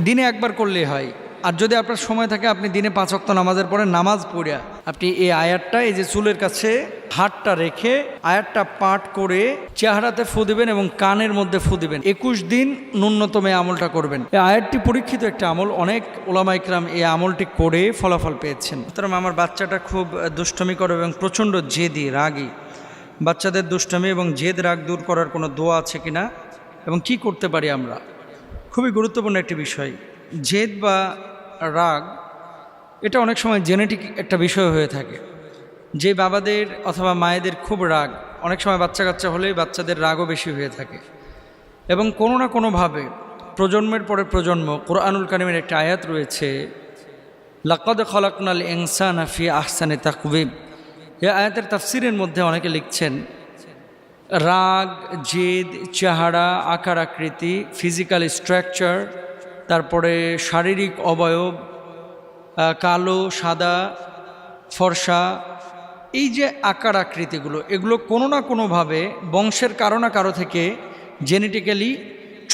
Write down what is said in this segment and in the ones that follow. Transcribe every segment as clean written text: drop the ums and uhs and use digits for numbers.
দিনে একবার করলেই হয়। আর যদি আপনার সময় থাকে আপনি দিনে 5 ওয়াক্ত নামাজের পরে নামাজ পড়িয়া আপনি এই আয়াতটা, এই যে চুলের কাছে হাতটা রেখে আয়াতটা পাঠ করে চেহারাতে ফু দিবেন এবং কানের মধ্যে ফু দিবেন। 21 দিন ন্যূনতম এই আমলটা করবেন। এই আয়াতটি পরীক্ষিত একটা আমল, অনেক ওলামা ইকরাম এই আমলটি করে ফলাফল পেয়েছেন। সুতরাং আমার বাচ্চাটা খুব দুষ্টমি করে এবং প্রচণ্ড জেদি, রাগী। বাচ্চাদের দুষ্টমি এবং জেদ রাগ দূর করার কোনো দোয়া আছে কিনা এবং কি করতে পারি আমরা, খুবই গুরুত্বপূর্ণ একটি বিষয়। জেদ বা রাগ এটা অনেক সময় জেনেটিক একটা বিষয় হয়ে থাকে। যে বাবাদের অথবা মায়েদের খুব রাগ, অনেক সময় বাচ্চা কাচ্চা হলেই বাচ্চাদের রাগও বেশি হয়ে থাকে এবং কোনো না কোনোভাবে প্রজন্মের পরে প্রজন্ম, কোরআনুল কারীমের একটা আয়াত রয়েছে, লাকাদ খালাকনাল ইনসানা ফি আহসানি তাকওয়িম। এই আয়াতের তাফসিরের মধ্যে অনেকে লিখছেন রাগ, জেদ, চেহারা, আকার আকৃতি, ফিজিক্যাল স্ট্রাকচার, তারপরে শারীরিক অবয়ব, কালো, সাদা, ফর্সা, এই যে আকার আকৃতিগুলো, এগুলো কোনো না কোনোভাবে বংশের কারো না কারো থেকে জেনেটিক্যালি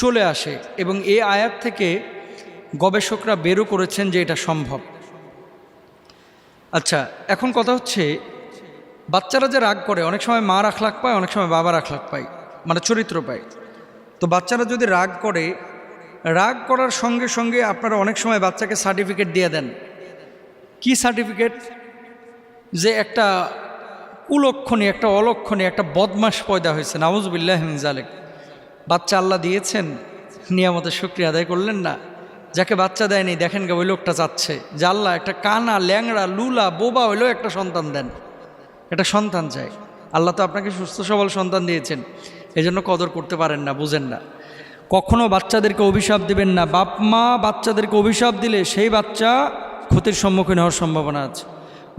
চলে আসে এবং এই আয়াত থেকে গবেষকরা বেরও করেছেন যে এটা সম্ভব। আচ্ছা, এখন কথা হচ্ছে বাচ্চারা যে রাগ করে, অনেক সময় মার আখলাক পায়, অনেক সময় বাবার আখলাক পায়, মানে চরিত্র পায়। তো বাচ্চারা যদি রাগ করে, রাগ করার সঙ্গে সঙ্গে আপনারা অনেক সময় বাচ্চাকে সার্টিফিকেট দিয়ে দেন। কি সার্টিফিকেট? যে একটা কুলক্ষণী, একটা অলক্ষণী, একটা বদমাশ পয়দা হয়েছে, নাউজুবিল্লাহি মিন যালিক। বাচ্চা আল্লাহ দিয়েছেন, নিয়ামতের শুকরিয়া আদায় করলেন না। যাকে বাচ্চা দেয়নি দেখেন গে ওই লোকটা চাচ্ছে যে আল্লাহ একটা কানা, ল্যাংড়া, লুলা, বোবা হইলেও একটা সন্তান দেন, একটা সন্তান চাই। আল্লাহ তো আপনাকে সুস্থ সবল সন্তান দিয়েছেন, এজন্য কদর করতে পারেন না, বুঝেন না। কখনো বাচ্চাদেরকে অভিশাপ দিবেন না। বাপ মা বাচ্চাদেরকে অভিশাপ দিলে সেই বাচ্চা ক্ষতির সম্মুখীন হওয়ার সম্ভাবনা আছে।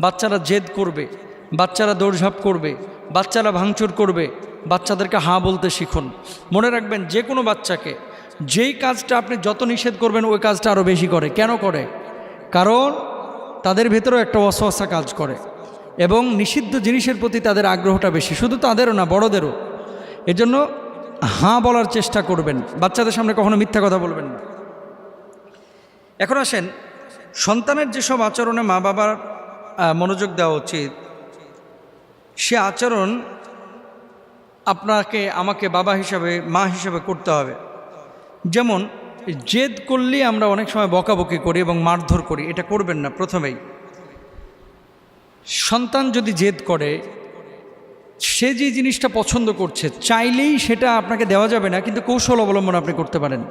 বাচ্চারা জেদ করবে, বাচ্চারা দৌড়ঝাঁপ করবে, বাচ্চারা ভাঙচুর করবে। বাচ্চাদেরকে হাঁ বলতে শিখুন। মনে রাখবেন, যে কোনো বাচ্চাকে যেই কাজটা আপনি যত নিষেধ করবেন ওই কাজটা আরও বেশি করে। কেন করে? কারণ তাদের ভেতরেও একটা ওয়াসওয়াসা কাজ করে এবং নিষিদ্ধ জিনিসের প্রতি তাদের আগ্রহটা বেশি, শুধু তাদেরও না, বড়দেরও। এজন্য হাঁ বলার চেষ্টা করবেন, বাচ্চাদের সামনে কখনো মিথ্যা কথা বলবেন না। এখন আসেন, সন্তানের যেসব আচরণে মা বাবার মনোযোগ দেওয়া উচিত, সে আচরণ আপনাকে আমাকে বাবা হিসাবে, মা হিসাবে করতে হবে। যেমন জেদ করলেই আমরা অনেক সময় বকাবকি করি এবং মারধর করি, এটা করবেন না। প্রথমেই সন্তান যদি জেদ করে, সে যে জিনিসটা পছন্দ করছে চাইলেই সেটা আপনাকে দেওয়া যাবে না, কিন্তু কৌশল অবলম্বন আপনি করতে পারেন।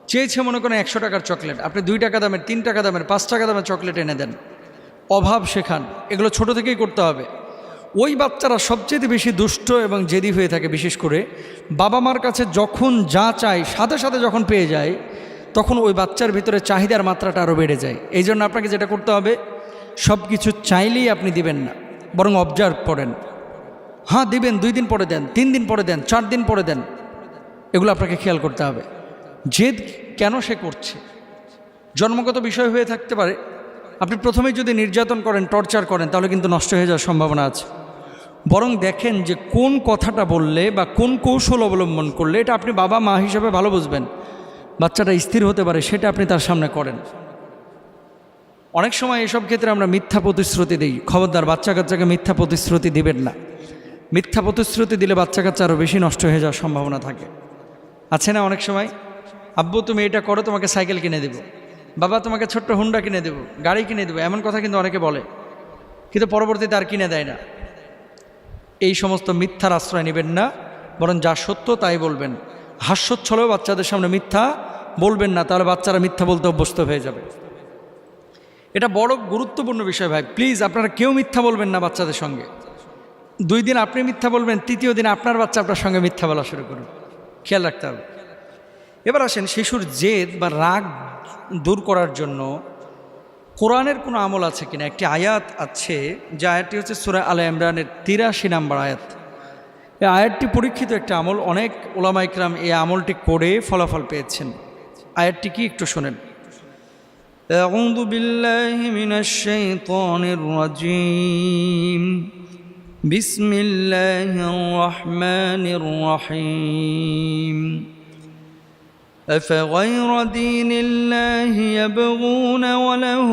চেয়েছে মনে করেন 100 টাকার চকলেট, আপনি 2 টাকা দামের, 3 টাকা দামের, 5 টাকা দামের চকলেট এনে দেন। অভাব শেখান, এগুলো ছোট থেকেই করতে হবে। ওই বাচ্চারা সবচেয়ে বেশি দুষ্ট এবং জেদি হয়ে থাকে, বিশেষ করে বাবা মার কাছে যখন যা চায় সাথে সাথে যখন পেয়ে যায়, তখন ওই বাচ্চার ভিতরে চাহিদার মাত্রাটা আরও বেড়ে যায়। এই জন্য আপনাকে যেটা করতে হবে, সব কিছু চাইলেই আপনি দিবেন না, বরং অবজার্ভ করেন। হ্যাঁ দিবেন, 2 দিন পরে দেন, 3 দিন পরে দেন, 4 দিন পরে দেন, এগুলো আপনাকে খেয়াল করতে হবে। জেদ কেন সে করছে, জন্মগত বিষয় হয়ে থাকতে পারে। আপনি প্রথমেই যদি নির্যাতন করেন, টর্চার করেন, তাহলে কিন্তু নষ্ট হয়ে যাওয়ার সম্ভাবনা আছে। বরং দেখেন যে কোন কথাটা বললে বা কোন কৌশল অবলম্বন করলে এটা আপনি বাবা মা হিসেবে ভালো বুঝবেন, বাচ্চাটা স্থির হতে পারে, সেটা আপনি তার সামনে করেন। অনেক সময় এসব ক্ষেত্রে আমরা মিথ্যা প্রতিশ্রুতি দিই। খবরদার, বাচ্চা কাচ্চাকে মিথ্যা প্রতিশ্রুতি দিবেন না। মিথ্যা প্রতিশ্রুতি দিলে বাচ্চা কাচ্চা আরও বেশি নষ্ট হয়ে যাওয়ার সম্ভাবনা থাকে। আছে না অনেক সময়, আব্বু তুমি এটা করো, তোমাকে সাইকেল কিনে দেব, বাবা তোমাকে ছোট্ট হুন্ডা কিনে দেব, গাড়ি কিনে দেবো, এমন কথা কিন্তু অনেকে বলে, কিন্তু পরবর্তীতে আর কিনে দেয় না। এই সমস্ত মিথ্যার আশ্রয় নেবেন না, বরং যা সত্য তাই বলবেন। হাস্যোচ্ছলেও বাচ্চাদের সামনে মিথ্যা বলবেন না, তাহলে বাচ্চারা মিথ্যা বলতে অভ্যস্ত হয়ে যাবে। এটা বড় গুরুত্বপূর্ণ বিষয় ভাই। প্লিজ আপনারা কেউ মিথ্যা বলবেন না বাচ্চাদের সঙ্গে। 2 দিন আপনি মিথ্যা বলবেন, 3য় দিন আপনার বাচ্চা আপনার সঙ্গে মিথ্যা বলা শুরু করবে, খেয়াল রাখতে হবে। এবার আসেন, শিশুর জেদ বা রাগ দূর করার জন্য কোরআনের কোনো আমল আছে কিনা। একটি আয়াত আছে, যে আয়াতটি হচ্ছে সূরা আলে ইমরানের 83 নম্বর আয়াত। এই আয়াতটি পরীক্ষিত একটা আমল, অনেক ওলামা ইকরাম এই আমলটি করে ফলাফল পেয়েছেন। আয়াতটি কি একটু শোনেন। আউযু বিল্লাহি মিনাশ শাইতানির রাজীম, বিসমিল্লাহির রহমানির রহিম। أفغير دين الله يبغون وله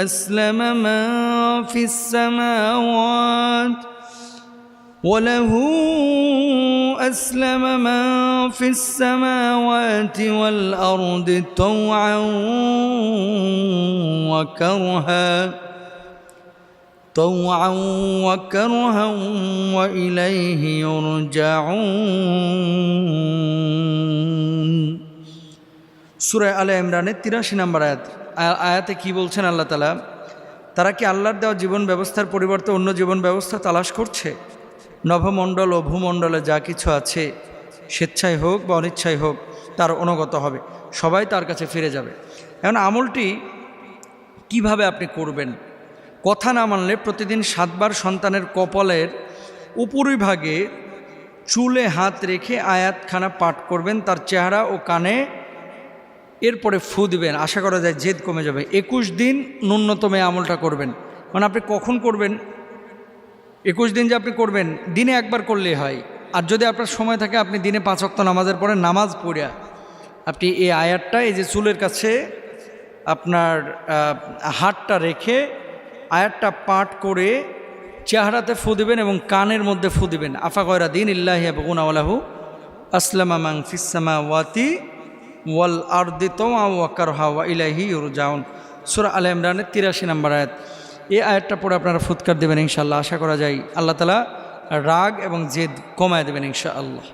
أسلم من في السماوات والأرض طوعا وكرها وإليه يرجعون সূরা আলে ইমরানের ৮৩ নম্বর আয়াতে কি বলছেন আল্লাহ তাআলা? তারা কি আল্লাহর দেওয়া জীবন ব্যবস্থার পরিবর্তে অন্য জীবন ব্যবস্থা তালাশ করছে? নভমণ্ডল ও ভূমণ্ডলে যা কিছু আছে, স্বেচ্ছায় হোক বা অনিচ্ছায় হোক, তার অনুগত হবে, সবাই তার কাছে ফিরে যাবে। এখন আমলটি কিভাবে আপনি করবেন? কথা না মানলে প্রতিদিন 7 বার সন্তানের কপালের উপরিভাগে চুলে হাত রেখে আয়াতখানা পাঠ করবেন, তার চেহারা ও কানে, এরপরে ফু দিবেন। আশা করা যায় জেদ কমে যাবে। 21 দিন ন্যূনতম আমলটা করবেন। মানে আপনি কখন করবেন? 21 দিন যে আপনি করবেন, দিনে একবার করলেই হয়। আর যদি আপনার সময় থাকে, আপনি দিনে 5 ওয়াক্ত নামাজের পরে নামাজ পড়িয়া আপনি এই আয়াতটা, এই যে চুলের কাছে আপনার হাতটা রেখে আয়াতটা পাঠ করে চেহারাতে ফু দিবেন এবং কানের মধ্যে ফু দিবেন। আফা গয়রা দিন ইল্লাহি ইয়াবগুনা ওয়ালাহু আসলামা মান ফিস সামাওয়াতি ওয়াল আরদি তাওআন ওয়া কারহা ওয়া ইলাইহি ইউরজাউন। সূরা আলে ইমরানের ৮৩ নম্বর আয়াত। এই আয়াতটা পড়ে আপনারা ফুৎকার দেবেন ইনশাআল্লাহ। আশা করা যায় আল্লাহ তাআলা রাগ এবং জেদ কমায় দেবেন ইনশাআল্লাহ।